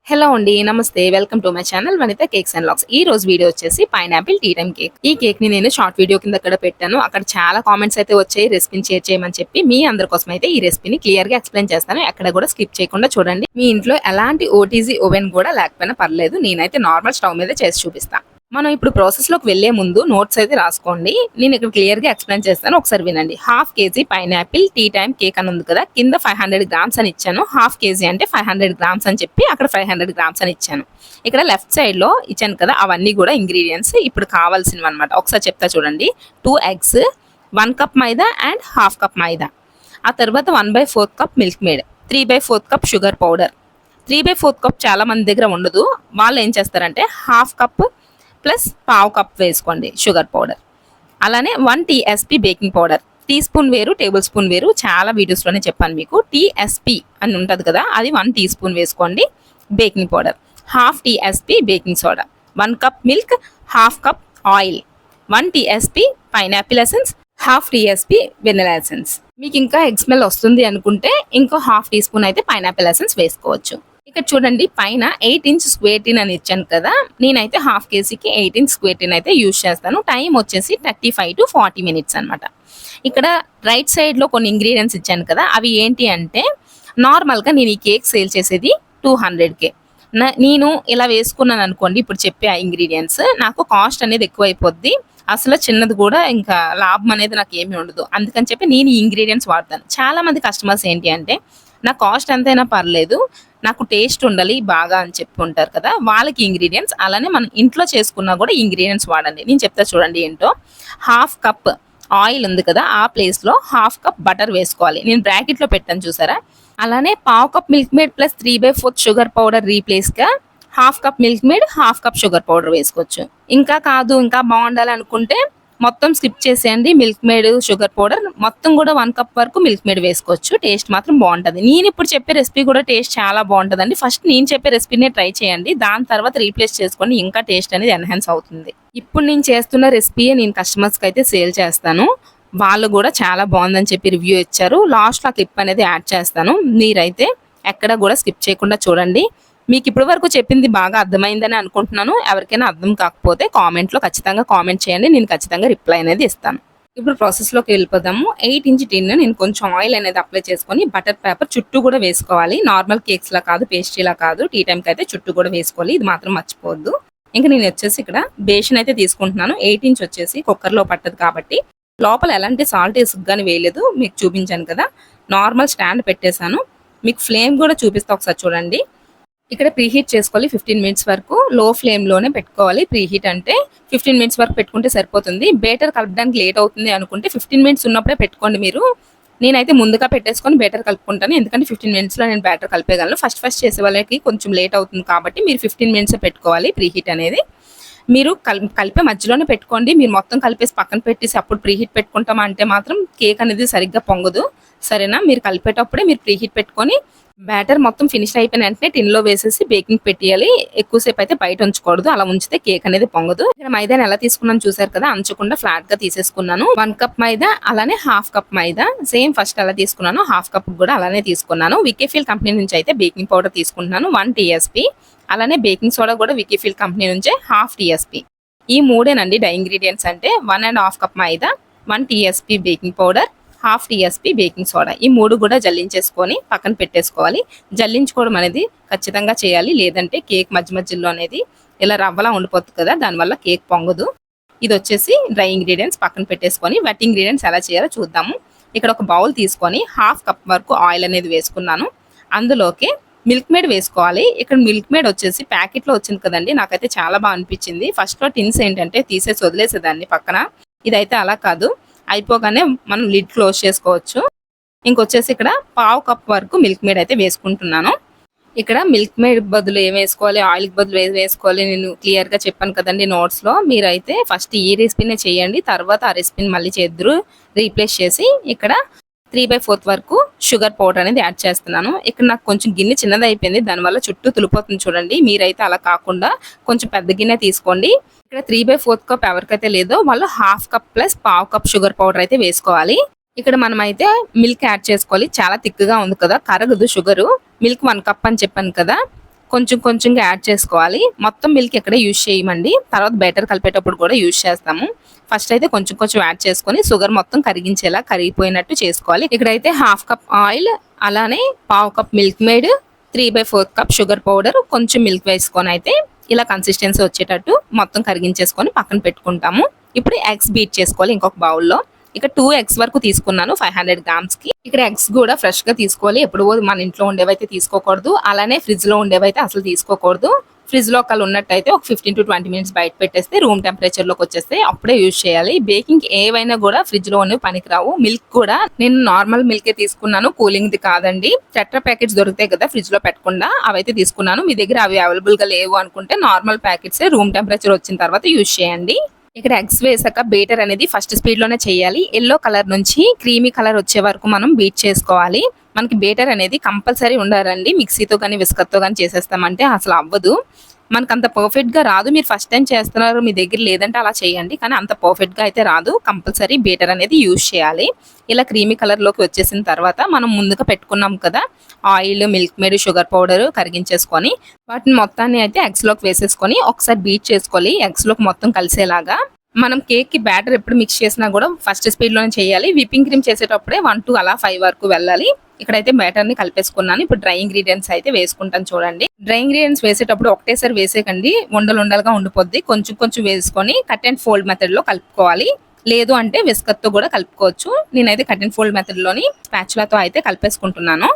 Hello అండి, నమస్తే. Welcome to my channel Vanitha cakes and vlogs. ఈ రోజు వీడియో వచ్చేసి పైనాపిల్ టీ టైమ్ కేక్. ఈ కేక్ ని నేను షార్ట్ వీడియో కింద అక్కడ పెట్టాను. అక్కడ చాలా కామెంట్స్ అయితే వచ్చాయి రెసిపీని షేర్ చేయమని చెప్పి. మీ అందరి కోసం అయితే ఈ రెసిపీని క్లియర్ గా ఎక్స్ప్లెయిన్ చేస్తాను. ఎక్కడ కూడా స్కిప్ చేయకుండా చూడండి. మీ ఇంట్లో ఎలాంటి ఓటీజీ ఓవెన్ కూడా లేకపోయినా పర్లేదు, నేనైతే నార్మల్ స్టవ్ మీద చేసి చూపిస్తాను. మనం ఇప్పుడు ప్రాసెస్ లోకి వెళ్లే ముందు నోట్స్ అయితే రాసుకోండి. నేను ఇక్కడ క్లియర్ గా ఎక్స్ప్లెయిన్ చేస్తాను, ఒకసారి వినండి. Half KG pineapple tea time cake అని ఉంది కదా, కింద 500 గ్రామ్స్ అని ఇచ్చాను. హాఫ్ కేజీ అంటే 500 గ్రామ్స్ అని చెప్పి అక్కడ 500 గ్రామ్స్ అని ఇచ్చాను. ఇక్కడ లెఫ్ట్ సైడ్ లో ఇచ్చాను కదా, అవన్నీ కూడా ఇంగ్రీడియంట్స్ ఇప్పుడు కావాల్సినవి అనమాట. ఒకసారి చెప్తా చూడండి. 2 eggs, 1 cup maida and half cup maida. ఆ తర్వాత 1/4 cup Milkmaid, 3/4 cup sugar powder. 3/4 cup చాలా మంది దగ్గర ఉండదు. వాళ్ళు ఏం చేస్తారంటే హాఫ్ కప్ ప్లస్ పావు కప్ వేసుకోండి షుగర్ పౌడర్. అలానే 1 TSP baking powder. Teaspoon వేరు, టేబుల్ స్పూన్ వేరు. చాలా వీడియోస్లోనే చెప్పాను మీకు. TSP అని ఉంటుంది కదా, అది 1 టీ స్పూన్ వేసుకోండి baking powder. Half TSP baking soda, 1 cup milk, half cup oil, 1 TSP pineapple essence, half TSP vanilla essence. మీకు ఇంకా ఎగ్ స్మెల్ వస్తుంది అనుకుంటే ఇంకో హాఫ్ టీ స్పూన్ అయితే పైనాపిల్ ఎసెన్స్ వేసుకోవచ్చు. ఇక్కడ చూడండి, పైన 8 ఇంచ్ స్క్వేర్ టీన్ అని ఇచ్చాను కదా, నేనైతే హాఫ్ కేజీకి 8 ఇంచ్ స్క్వేర్ టీన్ అయితే యూజ్ చేస్తాను. టైం వచ్చేసి 35 to 40 minutes అనమాట. ఇక్కడ రైట్ సైడ్ లో కొన్ని ఇంగ్రీడియంట్స్ ఇచ్చాను కదా, అవి ఏంటి అంటే నార్మల్గా నేను ఈ కేక్ సేల్ చేసేది 200K. నేను ఇలా వేసుకున్నాను అనుకోండి, ఇప్పుడు చెప్పే ఆ ఇంగ్రీడియంట్స్, నాకు కాస్ట్ అనేది ఎక్కువ అయిపోద్ది. అసలు చిన్నది కూడా ఇంకా లాభం అనేది నాకు ఏమీ ఉండదు. అందుకని చెప్పి నేను ఈ ఇంగ్రీడియంట్స్ వాడతాను. చాలా మంది కస్టమర్స్ ఏంటి అంటే నా కాస్ట్ ఎంతైనా పర్లేదు, నాకు టేస్ట్ ఉండాలి బాగా అని చెప్పి ఉంటారు కదా, వాళ్ళకి ఇంగ్రీడియంట్స్. అలానే మనం ఇంట్లో చేసుకున్నా కూడా ఇంగ్రీడియంట్స్ వాడండి. నేను చెప్తా చూడండి ఏంటో. హాఫ్ కప్ ఆయిల్ ఉంది కదా, ఆ ప్లేస్లో హాఫ్ కప్ బటర్ వేసుకోవాలి. నేను బ్రాకెట్లో పెట్టాను చూసారా. అలానే పావు cup Milkmaid plus 3/4 sugar powder రీప్లేస్గా half cup Milkmaid, half cup sugar powder వేసుకోవచ్చు. ఇంకా కాదు, ఇంకా బాగుండాలి అనుకుంటే మొత్తం స్కిప్ చేసేయండి. మిల్క్ మేడ్, షుగర్ పౌడర్ మొత్తం కూడా 1 కప్ వరకు మిల్క్ మేడ్ వేసుకోవచ్చు. టేస్ట్ మాత్రం బాగుంటుంది. నేను ఇప్పుడు చెప్పే రెసిపీ కూడా టేస్ట్ చాలా బాగుంటుందండి. ఫస్ట్ నేను చెప్పే రెసిపీనే ట్రై చేయండి, దాని తర్వాత రీప్లేస్ చేసుకోండి. ఇంకా టేస్ట్ అనేది ఎన్హాన్స్ అవుతుంది. ఇప్పుడు నేను చేస్తున్న రెసిపీ నేను కస్టమర్స్కి అయితే సేల్ చేస్తాను. వాళ్ళు కూడా చాలా బాగుందని చెప్పి రివ్యూ ఇచ్చారు. లాస్ట్లో ఆ క్లిప్ అనేది యాడ్ చేస్తాను. మీరైతే ఎక్కడ కూడా స్కిప్ చేయకుండా చూడండి. మీకు ఇప్పటి వరకు చెప్పింది బాగా అర్థమైందని అనుకుంటున్నాను. ఎవరికైనా అర్థం కాకపోతే కామెంట్లో ఖచ్చితంగా కామెంట్ చేయండి, నేను ఖచ్చితంగా రిప్లై అనేది ఇస్తాను. ఇప్పుడు ప్రాసెస్లోకి వెళ్ళిపోదాము. 8 ఇంచ్ టిన్ నేను కొంచెం ఆయిల్ అనేది అప్లై చేసుకొని బటర్ పేపర్ చుట్టూ కూడా వేసుకోవాలి. నార్మల్ కేక్స్లా కాదు, పేస్ట్రీలా కాదు, టీ టైంకి అయితే చుట్టూ కూడా వేసుకోవాలి. ఇది మాత్రం మర్చిపోవద్దు. ఇంకా నేను వచ్చేసి ఇక్కడ బేషన్ అయితే తీసుకుంటున్నాను. 8 ఇంచ్ వచ్చేసి కుక్కర్లో పట్టదు కాబట్టి లోపల ఎలాంటి సాల్ట్ ఇసుగ్గాని వేయలేదు. మీకు చూపించాను కదా, నార్మల్ స్టాండ్ పెట్టేశాను. మీకు ఫ్లేమ్ కూడా చూపిస్తా, ఒకసారి చూడండి. ఇక్కడ ప్రీహీట్ చేసుకోవాలి 15 మినిట్స్ వరకు. లో ఫ్లేమ్లోనే పెట్టుకోవాలి. ప్రీహీట్ అంటే 15 మినిట్స్ వరకు పెట్టుకుంటే సరిపోతుంది. బేటర్ కలపడానికి లేట్ అవుతుంది అనుకుంటే 15 మినిట్స్ ఉన్నప్పుడే పెట్టుకోండి మీరు. నేనైతే ముందుగా పెట్టేసుకొని బేటర్ కలుపుకుంటాను, ఎందుకంటే 15 మినిట్స్లో నేను బేటర్ కలిపేయగలను. ఫస్ట్ చేసే వాళ్ళకి కొంచెం లేట్ అవుతుంది కాబట్టి మీరు 15 మినిట్స్ పెట్టుకోవాలి ప్రీహీట్ అనేది. మీరు కలిపే మధ్యలోనే పెట్టుకోండి. మీరు మొత్తం కలిపేసి పక్కన పెట్టేసి అప్పుడు ప్రీహీట్ పెట్టుకుంటాం అంటే మాత్రం కేక్ అనేది సరిగ్గా పొంగదు, సరేనా. మీరు కలిపేటప్పుడే మీరు ప్రీహీట్ పెట్టుకొని బ్యాటర్ మొత్తం ఫినిష్ అయిపోయిన వెంటనే టిన్లో వేసేసి బేకింగ్ పెట్టేయాలి. ఎక్కువసేపు అయితే బయట ఉంచకూడదు, అలా ఉంచితే కేక్ అనేది పొంగదు. ఇక్కడ మైదాని ఎలా తీసుకున్నాను చూసారు కదా, అంచకుండా ఫ్లాట్ గా తీసేసుకున్నాను. 1 కప్ మైదా, అలానే హాఫ్ కప్ మైదా సేమ్ ఫస్ట్ ఎలా తీసుకున్నాను హాఫ్ కప్ కూడా అలానే తీసుకున్నాను. వికేఫీల్ కంపెనీ నుంచి అయితే బేకింగ్ పౌడర్ తీసుకుంటున్నాను 1 TSP. అలానే బేకింగ్ సోడా కూడా వికేఫీల్ కంపెనీ నుంచే హాఫ్ TSP. ఈ మూడేనండి డై ఇంగ్రీడియంట్స్ అంటే. 1.5 కప్ మైదా, 1 TSP baking powder, half TSP baking soda. ఈ మూడు కూడా జల్లించేసుకొని పక్కన పెట్టేసుకోవాలి. జల్లించుకోవడం అనేది ఖచ్చితంగా చేయాలి, లేదంటే కేక్ మధ్యలో అనేది ఇలా రవ్వలా ఉండిపోతుంది కదా, దానివల్ల కేక్ పొంగదు. ఇది వచ్చేసి డ్రై ఇంగ్రీడియంట్స్ పక్కన పెట్టేసుకొని వెట్ ఇంగ్రీడియంట్స్ ఎలా చేయాలో చూద్దాము. ఇక్కడ ఒక బౌల్ తీసుకొని హాఫ్ కప్ వరకు ఆయిల్ అనేది వేసుకున్నాను. అందులోకి మిల్క్ మేడ్ వేసుకోవాలి. ఇక్కడ మిల్క్ మేడ్ వచ్చేసి ప్యాకెట్లో వచ్చింది కదండి, నాకైతే చాలా బాగా అనిపించింది. ఫస్ట్లో టిన్స్ ఏంటంటే తీసేసి వదిలేసేదాన్ని పక్కన, ఇదైతే అలా కాదు, అయిపోగానే మనం లిడ్ క్లోజ్ చేసుకోవచ్చు. ఇంకొచ్చేసి ఇక్కడ పావు కప్ వరకు మిల్క్ మేడ్ అయితే వేసుకుంటున్నాను. ఇక్కడ మిల్క్ మేడ్ బదులు ఏం వేసుకోవాలి, ఆయిల్కి బదులు ఏం వేసుకోవాలి నేను క్లియర్గా చెప్పాను కదండి నోట్స్లో. మీరైతే ఫస్ట్ ఈ రెసిపీనే చేయండి, తర్వాత ఆ రెసిపీని మళ్ళీ చేద్దరు రీప్లేస్ చేసి. ఇక్కడ 3/4 వరకు షుగర్ పౌడర్ అనేది యాడ్ చేస్తున్నాను. ఇక్కడ నాకు కొంచెం గిన్నె చిన్నది అయిపోయింది, దానివల్ల చుట్టూ తులిపోతుంది చూడండి. మీరైతే అలా కాకుండా కొంచెం పెద్ద గిన్నె తీసుకోండి. ఇక్కడ 3/4 కప్ ఎవరికైతే లేదో వాళ్ళు హాఫ్ కప్ ప్లస్ పావు కప్ షుగర్ పౌడర్ అయితే వేసుకోవాలి. ఇక్కడ మనమైతే మిల్క్ యాడ్ చేసుకోవాలి. చాలా థిక్గా ఉంది కదా, కరగదు షుగరు. మిల్క్ 1 కప్ అని చెప్పాను కదా, కొంచెం కొంచెంగా యాడ్ చేసుకోవాలి. మొత్తం మిల్క్ ఎక్కడ యూజ్ చేయమండి, తర్వాత బ్యాటర్ కలిపేటప్పుడు కూడా యూజ్ చేస్తాము. ఫస్ట్ అయితే కొంచెం కొంచెం యాడ్ చేసుకొని షుగర్ మొత్తం కరిగించేలా కరిగిపోయినట్టు చేసుకోవాలి. ఇక్కడైతే హాఫ్ కప్ ఆయిల్, అలానే పావు cup Milkmaid, 3/4 cup sugar powder, కొంచెం మిల్క్ వేసుకొని అయితే ఇలా కన్సిస్టెన్సీ వచ్చేటట్టు మొత్తం కరిగించేసుకొని పక్కన పెట్టుకుంటాము. ఇప్పుడు ఎగ్స్ బీట్ చేసుకోవాలి ఇంకొక బౌల్లో. ఇక 2 ఎగ్స్ వరకు తీసుకున్నాను 500 గ్రామ్స్ కి. ఇక్కడ ఎగ్స్ కూడా ఫ్రెష్ గా తీసుకోవాలి, ఎప్పుడు మన ఇంట్లో ఉండేవైతే తీసుకోకూడదు, అలానే ఫ్రిడ్జ్ లో ఉండేవైతే అసలు తీసుకోకూడదు. ఫ్రిడ్జ్ లో ఒకళ్ళు ఉన్నట్టయితే ఒక 15 to 20 మినిట్స్ బయట పెట్టేస్తే రూమ్ టెంపరేచర్ లోకి వచ్చేస్తే అప్పుడే యూజ్ చేయాలి. బేకింగ్ ఏవైనా కూడా ఫ్రిడ్జ్ లో ఉన్నవి పనికిరావు. మిల్క్ కూడా నేను నార్మల్ మిల్కే తీసుకున్నాను, కూలింగ్ ది కాదండి. టెట్రా ప్యాకెట్స్ దొరుకుతాయి కదా ఫ్రిడ్జ్ లో పెట్టకుండా, అవైతే తీసుకున్నాను. మీ దగ్గర అవి అవైలబుల్ గా లేవు అనుకుంటే నార్మల్ ప్యాకెట్స్ రూమ్ టెంపరేచర్ వచ్చిన తర్వాత యూజ్ చేయండి. ఇక్కడ ఎగ్స్ వేసాక బీటర్ అనేది ఫస్ట్ స్పీడ్ లోనే చేయాలి. ఎల్లో కలర్ నుంచి క్రీమీ కలర్ వచ్చే వరకు మనం బీట్ చేసుకోవాలి. మనకి బీటర్ అనేది కంపల్సరీ ఉండాలండి. మిక్సీతో కానీ విస్కర్తో కానీ చేసేస్తామంటే అసలు అవ్వదు, మనకు అంత పర్ఫెక్ట్ గా రాదు. మీరు ఫస్ట్ టైం చేస్తున్నారు, మీ దగ్గర లేదంటే అలా చేయండి, కానీ అంత పర్ఫెక్ట్ గా అయితే రాదు. కంపల్సరీ బీటర్ అనేది యూజ్ చేయాలి. ఇలా క్రీమీ కలర్ లోకి వచ్చేసిన తర్వాత మనం ముందుగా పెట్టుకున్నాం కదా oil, Milkmaid, sugar powder కరిగించేసుకొని వాటిని మొత్తాన్ని అయితే ఎగ్స్ లోకి వేసేసుకొని ఒకసారి బీట్ చేసుకోవాలి, ఎగ్స్ లోకి మొత్తం కలిసేలాగా. మనం కేక్ కి బ్యాటర్ ఎప్పుడు మిక్స్ చేసినా కూడా ఫస్ట్ స్పీడ్ లోనే చేయాలి. విప్పింగ్ క్రీమ్ చేసేటప్పుడే 1 to అలా 5 వరకు వెళ్ళాలి. ఇక్కడైతే బ్యాటర్ ని కలిపేసుకున్నాను. ఇప్పుడు డ్రై ఇంగ్రీడియంట్స్ అయితే వేసుకుంటాను చూడండి. డ్రై ఇంగ్రీడియంట్స్ వేసేటప్పుడు ఒకటేసారి వేసేకండి, ఉండలు ఉండలుగా ఉండిపోద్ది. కొంచెం కొంచెం వేసుకొని కట్ అండ్ ఫోల్డ్ మెథడ్ లో కలుపుకోవాలి, లేదు అంటే విస్కర్ తో కూడా కలుపుకోవచ్చు. నేనైతే కట్ అండ్ ఫోల్డ్ మెథడ్ లోని స్పాచులాతో అయితే కలిపేసుకుంటున్నాను.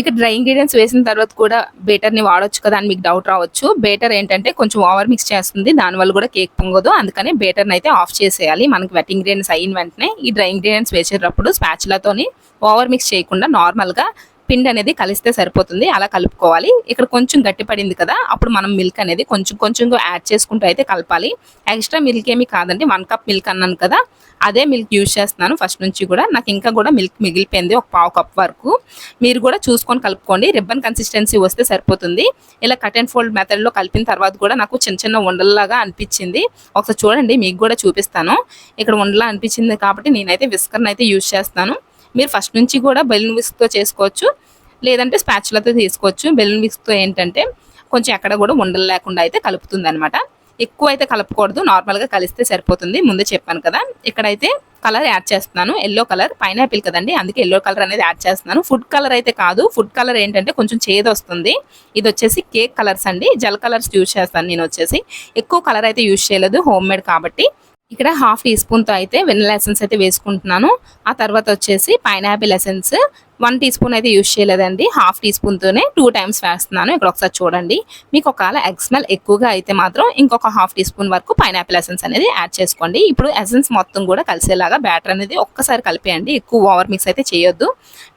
ఇక డ్రై ఇంగ్రీడియంట్స్ వేసిన తర్వాత కూడా బేటర్ ని వాడొచ్చు కదా అని మీకు డౌట్ రావచ్చు. బేటర్ ఏంటంటే కొంచెం ఓవర్ మిక్స్ చేస్తుంది, దానివల్ల కూడా కేక్ పొంగదు. అందుకని బేటర్ అయితే ఆఫ్ చేసేయాలి. మనకి వెట్ ఇంగ్రీడియంట్స్ అయిన వెంటనే ఈ డ్రై ఇంగ్రీడియంట్స్ వేసేటప్పుడు స్పాచులాతోని ఓవర్ మిక్స్ చేయకుండా నార్మల్ గా పిండి అనేది కలిస్తే సరిపోతుంది, అలా కలుపుకోవాలి. ఇక్కడ కొంచెం గట్టి పడింది కదా, అప్పుడు మనం మిల్క్ అనేది కొంచెం కొంచెం యాడ్ చేసుకుంటూ అయితే కలపాలి. ఎక్స్ట్రా మిల్క్ ఏమి కాదండి, 1 కప్ మిల్క్ అన్నాను కదా, అదే మిల్క్ యూజ్ చేస్తున్నాను ఫస్ట్ నుంచి కూడా. నాకు ఇంకా కూడా మిల్క్ మిగిలిపోయింది, ఒక పావు కప్ వరకు. మీరు కూడా చూసుకొని కలుపుకోండి, రిబ్బన్ కన్సిస్టెన్సీ వస్తే సరిపోతుంది. ఇలా కట్ అండ్ ఫోల్డ్ మెథడ్ లో కలిపిన తర్వాత కూడా నాకు చిన్న చిన్న ఉండల్లాగా అనిపించింది. ఒకసారి చూడండి, మీకు కూడా చూపిస్తాను. ఇక్కడ ఉండలా అనిపించింది కాబట్టి నేనైతే విస్కర్ని అయితే యూజ్ చేస్తాను. మీరు ఫస్ట్ నుంచి కూడా బెలూన్ విస్క్తో చేసుకోవచ్చు, లేదంటే స్పాచులాతో తీసుకోవచ్చు. బెలూన్ విస్క్తో ఏంటంటే కొంచెం ఎక్కడ కూడా ఉండలు లేకుండా అయితే కలుపుతుంది అనమాట. ఎక్కువ అయితే కలపకూడదు, నార్మల్గా కలిస్తే సరిపోతుంది. ముందే చెప్పాను కదా. ఇక్కడైతే కలర్ యాడ్ చేస్తున్నాను, ఎల్లో కలర్. పైనాపిల్ కదండి, అందుకే ఎల్లో కలర్ అనేది యాడ్ చేస్తున్నాను. ఫుడ్ కలర్ అయితే కాదు, ఫుడ్ కలర్ ఏంటంటే కొంచెం చేదు వస్తుంది. ఇది వచ్చేసి కేక్ కలర్స్ అండి, జెల్ కలర్స్ యూజ్ చేస్తాను నేను. వచ్చేసి ఎక్కువ కలర్ అయితే యూజ్ చేయలేదు, హోమ్ మేడ్ కాబట్టి. ఇక్కడ 1/2 టీ స్పూన్తో అయితే వెనిలా ఎసెన్స్ అయితే వేసుకుంటున్నాను. ఆ తర్వాత వచ్చేసి పైనాపిల్ ఎసెన్స్ 1 టీ స్పూన్ అయితే యూజ్ చేయలేదండి, 1/2 టీ స్పూన్తోనే 2 టైమ్స్ వేస్తున్నాను. ఇక్కడ ఒకసారి చూడండి. మీకు ఒకవేళ ఎగ్ స్మెల్ ఎక్కువగా అయితే మాత్రం ఇంకొక 1/2 టీ స్పూన్ వరకు పైనాపిల్ ఎసెన్స్ అనేది యాడ్ చేసుకోండి. ఇప్పుడు ఎసెన్స్ మొత్తం కూడా కలిసేలాగా బ్యాటర్ అనేది ఒక్కసారి కలిపేయండి, ఎక్కువ ఓవర్ మిక్స్ అయితే చేయొద్దు.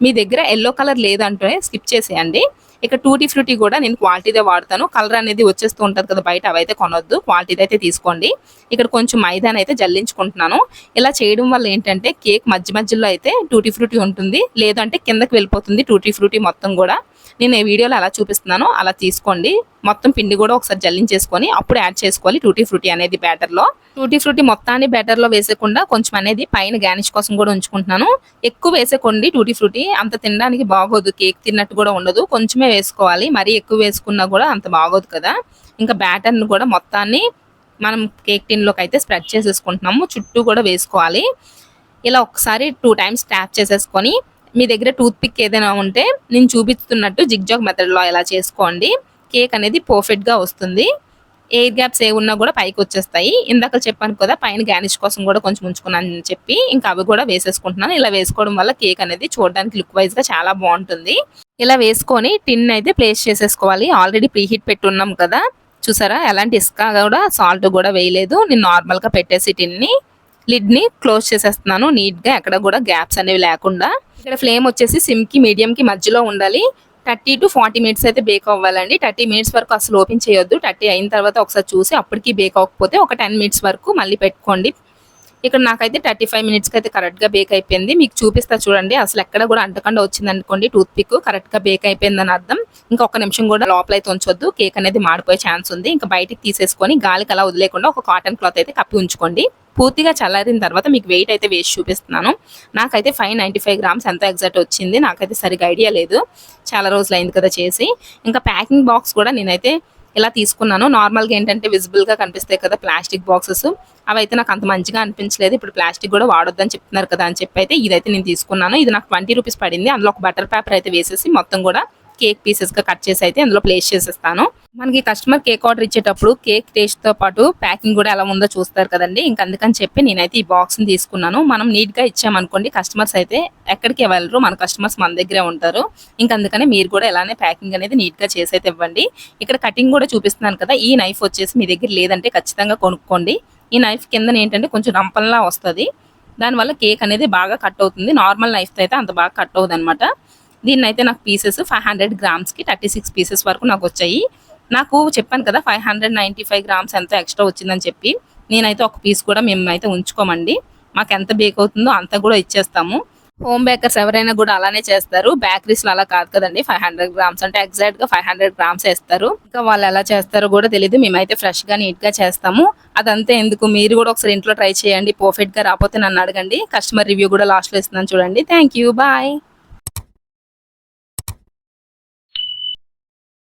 మీ దగ్గర ఎల్లో కలర్ లేదంటే స్కిప్ చేసేయండి. ఇక టూటీ ఫ్రూటీ కూడా నేను క్వాలిటీదే వాడతాను, కలర్ అనేది వచ్చేస్తూ ఉంటుంది కదా బయట, అవైతే కొనొద్దు, క్వాలిటీది అయితే తీసుకోండి. ఇక్కడ కొంచెం మైదాని అయితే జల్లించుకుంటున్నాను. ఇలా చేయడం వల్ల ఏంటంటే కేక్ మధ్య మధ్యలో అయితే టూటీ ఫ్రూటీ ఉంటుంది, లేదంటే కిందకి వెళ్ళిపోతుంది టూటీ ఫ్రూటీ మొత్తం కూడా. నేను ఈ వీడియోలో అలా చూపిస్తున్నాను, అలా తీసుకోండి. మొత్తం పిండి కూడా ఒకసారి జల్లించేసుకొని అప్పుడు యాడ్ చేసుకోవాలి టూటీ ఫ్రూటీ అనేది బ్యాటర్లో. టూటీ ఫ్రూటీ మొత్తాన్ని బ్యాటర్లో వేసేకుండా కొంచెం అనేది పైన గార్నిష్ కోసం కూడా ఉంచుకుంటున్నాను. ఎక్కువ వేసేకోండి టూటీ ఫ్రూటీ, అంత తినడానికి బాగోదు, కేక్ తిన్నట్టు కూడా ఉండదు. కొంచెమే వేసుకోవాలి, మరీ ఎక్కువ వేసుకున్నా కూడా అంత బాగోదు కదా. ఇంకా బ్యాటర్ని కూడా మొత్తాన్ని మనం కేక్ టిన్లోకి అయితే స్ప్రెడ్ చేసేసుకుంటున్నాము, చుట్టూ కూడా వేసుకోవాలి. ఇలా ఒకసారి 2 టైమ్స్ ట్యాప్ చేసేసుకొని మీ దగ్గర టూత్ పిక్ ఏదైనా ఉంటే నేను చూపిస్తున్నట్టు జిగ్జాగ్ మెథడ్లో ఇలా చేసుకోండి. కేక్ అనేది పర్ఫెక్ట్గా వస్తుంది. ఎయిర్ గ్యాప్స్ ఏ ఉన్నా కూడా పైకి వచ్చేస్తాయి. ఇందాక చెప్పాను కదా పైన గార్నిష్ కోసం కూడా కొంచెం ఉంచుకున్నాను అని చెప్పి, ఇంకా అవి కూడా వేసేసుకుంటున్నాను. ఇలా వేసుకోవడం వల్ల కేక్ అనేది చూడడానికి లుక్ వైజ్గా చాలా బాగుంటుంది. ఇలా వేసుకొని టిన్ అయితే ప్లేస్ చేసేసుకోవాలి. ఆల్రెడీ ప్రీహీట్ పెట్టున్నాం కదా, చూసారా ఎలాంటి ఇసుక కూడా సాల్ట్ కూడా వేయలేదు. నేను నార్మల్గా పెట్టేసి టిన్ని లిడ్ని క్లోజ్ చేసేస్తున్నాను నీట్గా, ఎక్కడ కూడా గ్యాప్స్ అనేవి లేకుండా. ఇక్కడ ఫ్లేమ్ వచ్చేసి సిమ్కి మీడియంకి మధ్యలో ఉండాలి. 30 to 40 మినిట్స్ అయితే బేక్ అవ్వాలండి. 30 మినిట్స్ వరకు అసలు ఓపెన్ చేయొద్దు. 30 అయిన తర్వాత ఒకసారి చూసి అప్పటికి బేక్ అవ్వకపోతే ఒక 10 మినిట్స్ వరకు మళ్ళీ పెట్టుకోండి. ఇక్కడ నాకైతే 35 మినిట్స్కి అయితే కరెక్ట్గా బేక్ అయిపోయింది. మీకు చూపిస్తా చూడండి, అసలు ఎక్కడ కూడా అంటకుండా వచ్చింది అనుకోండి టూత్ పిక్, కరెక్ట్గా బేక్ అయిపోయిందని అర్థం. ఇంకా ఒక్క నిమిషం కూడా లోపల అయితే ఉంచొద్దు, కేక్ అనేది మాడిపోయే ఛాన్స్ ఉంది. ఇంకా బయటికి తీసేసుకొని గాలికి అలా వదిలేకుండా ఒక కాటన్ క్లాత్ అయితే కప్పి ఉంచుకోండి. పూర్తిగా చల్లారిన తర్వాత మీకు వెయిట్ అయితే వేసి చూపిస్తున్నాను. నాకైతే 595 గ్రామ్స్ ఎంత ఎగ్జాక్ట్ వచ్చింది, నాకైతే సరిగ్గా ఐడియా లేదు, చాలా రోజులు అయింది కదా చేసి. ఇంకా ప్యాకింగ్ బాక్స్ కూడా నేనైతే ఇలా తీసుకున్నాను. నార్మల్గా ఏంటంటే విజిబుల్గా కనిపిస్తాయి కదా ప్లాస్టిక్ బాక్సెస్, అవి అయితే నాకు అంత మంచిగా అనిపించలేదు. ఇప్పుడు ప్లాస్టిక్ కూడా వాడొద్దని చెప్తున్నారు కదా అని చెప్పి అయితే ఇదైతే నేను తీసుకున్నాను. ఇది నాకు 20 రూపీస్ పడింది. అందులో ఒక బటర్ పేపర్ అయితే వేసేసి మొత్తం కూడా కేక్ పీసెస్గా కట్ చేసి అయితే అందులో ప్లేస్ చేసేస్తాను. మనకి కస్టమర్ కేక్ ఆర్డర్ ఇచ్చేటప్పుడు కేక్ టేస్ట్తో పాటు ప్యాకింగ్ కూడా ఎలా ఉందో చూస్తారు కదండి. ఇంకా అందుకని చెప్పి నేనైతే ఈ బాక్స్ని తీసుకున్నాను. మనం నీట్గా ఇచ్చామనుకోండి కస్టమర్స్ అయితే ఎక్కడికి వెళ్ళరు, మన కస్టమర్స్ మన దగ్గరే ఉంటారు. ఇంకా అందుకని మీరు కూడా ఎలానే ప్యాకింగ్ అనేది నీట్గా చేసి అయితే ఇవ్వండి. ఇక్కడ కటింగ్ కూడా చూపిస్తున్నాను కదా, ఈ నైఫ్ వచ్చేసి మీ దగ్గర లేదంటే ఖచ్చితంగా కొనుక్కోండి. ఈ నైఫ్ కింద ఏంటంటే కొంచెం రంపంలా వస్తుంది, దానివల్ల కేక్ అనేది బాగా కట్ అవుతుంది. నార్మల్ నైఫ్తో అయితే అంత బాగా కట్ అవుతుంది అనమాట. దీన్ని అయితే నాకు పీసెస్ 500 గ్రామ్స్కి 36 పీసెస్ వరకు నాకు వచ్చాయి. నాకు చెప్పాను కదా 595 గ్రామ్స్ ఎంత ఎక్స్ట్రా వచ్చిందని చెప్పి, నేనైతే ఒక పీస్ కూడా మేము అయితే ఉంచుకోమండి. మాకు ఎంత బేక్ అవుతుందో అంత కూడా ఇచ్చేస్తాము. హోమ్ బేకర్స్ ఎవరైనా కూడా అలానే చేస్తారు, బేకరీస్లో అలా కాదు కదండి. 500 గ్రామ్స్ అంటే ఎగ్జాక్ట్గా 500 గ్రామ్స్ వేస్తారు. ఇంకా వాళ్ళు ఎలా చేస్తారో కూడా తెలియదు, మేమైతే ఫ్రెష్గా నీట్గా చేస్తాము. అదంతా ఎందుకు, మీరు కూడా ఒకసారి ఇంట్లో ట్రై చేయండి. పర్ఫెక్ట్గా రాకపోతే నన్ను అడగండి, కస్టమర్ రివ్యూ కూడా లాస్ట్లో ఇస్తున్నాను చూడండి. Thank you, bye.